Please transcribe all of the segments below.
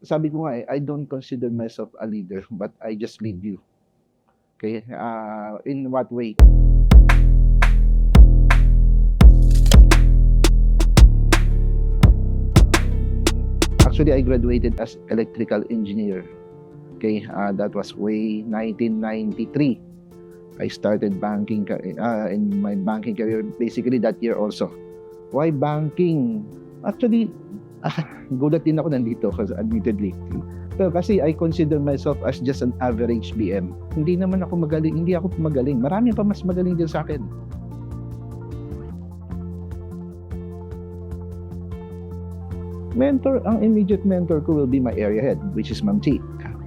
Sabi ko nga, I don't consider myself a leader, but I just lead you. Okay? In what way? Actually, I graduated as electrical engineer. Okay? That was way 1993. I started banking in my banking career basically that year also. Why banking? Actually, gulat din ako nandito kasi admittedly. Pero kasi I consider myself as just an average BM. Hindi naman ako magaling, hindi ako magaling. Marami pa mas magaling din sa akin. Mentor, ang immediate mentor ko will be my area head, which is Ma'am Chi.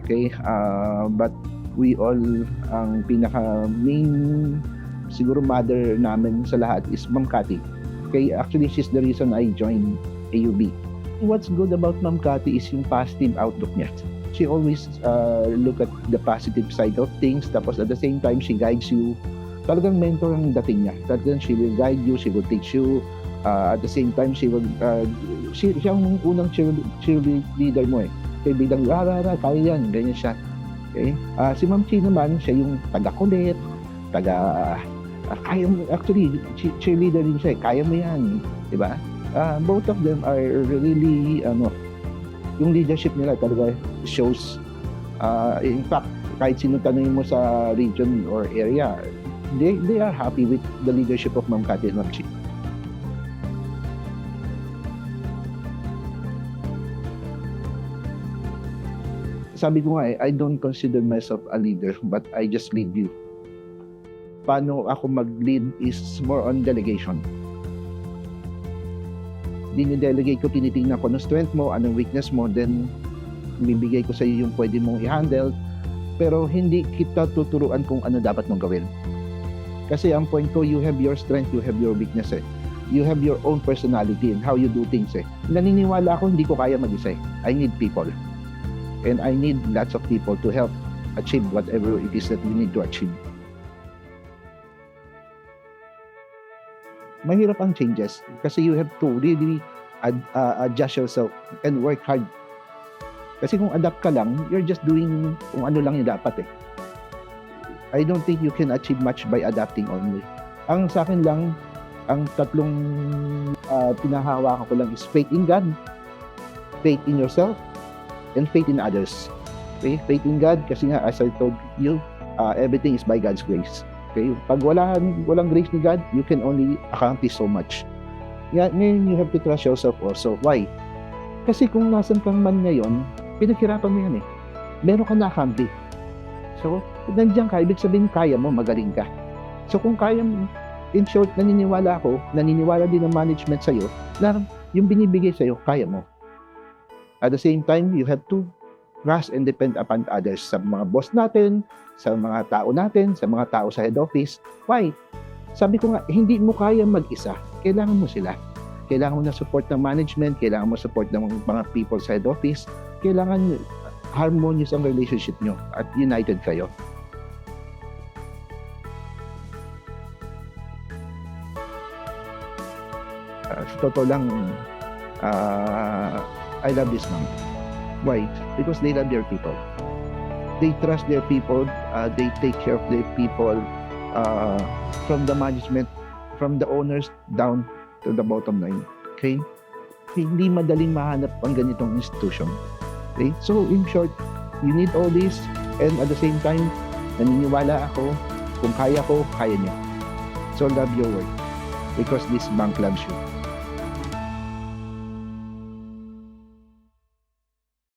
Okay? But we all, ang pinaka main siguro mother namin sa lahat is Ma'am Cathy. Okay? Actually, she's the reason I joined AUB. What's good about Ma'am Cathy is yung positive outlook niya. She always look at the positive side of things, tapos at the same time, she guides you. Talagang mentor ang dating niya. Talagang she will guide you, she will teach you. At the same time, siya ang unang cheerleader mo eh. Kaya biglang, kaya yan, ganyan siya. Okay? Si Ma'am Chi naman, siya yung taga-kulit, kaya mo, actually, cheerleader din siya eh, kaya mo yan, di ba? Both of them are really, yung leadership nila talaga shows, in fact, kahit sino tanongin mo sa region or area, they are happy with the leadership of Ma'am Cathy and Ma'am Chi. Sabi ko nga I don't consider myself a leader, but I just lead you. Paano ako mag-lead is more on delegation. Dinidelegate ko, tinitingnan ko ng strength mo, anong weakness mo, then bibigay ko sa iyo yung pwede mong i-handle, pero hindi kita tuturuan kung ano dapat mong gawin. Kasi ang point ko, you have your strength, you have your weakness eh. You have your own personality and how you do things eh. Naniniwala ako, hindi ko kaya mag-isa eh. I need people. And I need lots of people to help achieve whatever it is that we need to achieve. Mahirap ang changes kasi you have to really adjust yourself and work hard. Kasi kung adapt ka lang, you're just doing kung ano lang yung dapat eh. I don't think you can achieve much by adapting only. Ang sa akin lang, ang tatlong pinahawakan ko lang is faith in God, faith in yourself, and faith in others. Okay? Faith in God, kasi nga, as I told you, everything is by God's grace. Okay? Pag walang grace ni God, you can only accomplish so much. Ngayon, you have to trust yourself also. Why? Kasi kung nasan kang man ngayon, pinaghirapan mo yan eh. Meron ka na-accomplish. So, nandiyan ka, ibig sabihin kaya mo, magaling ka. So, kung kaya mo, in short, naniniwala din ang management sa'yo, na yung binibigay sa'yo, kaya mo. At the same time, you have to trust and depend upon others, sa mga boss natin, sa mga tao natin, sa mga tao sa head office. Why? Sabi ko nga, hindi mo kaya mag-isa. Kailangan mo sila. Kailangan mo na support ng management, kailangan mo support ng mga people sa head office, kailangan harmonious ang relationship nyo at united kayo. Sa totoo lang, I love this mom. Why? Because they love their people. They trust their people. They take care of their people from the management, from the owners down to the bottom line. Okay? Hindi madaling mahanap ang ganitong institution. Okay? So, in short, you need all this, and at the same time, naniniwala ako, kung kaya ko, kaya niyo. So, love your work because this bank loves you.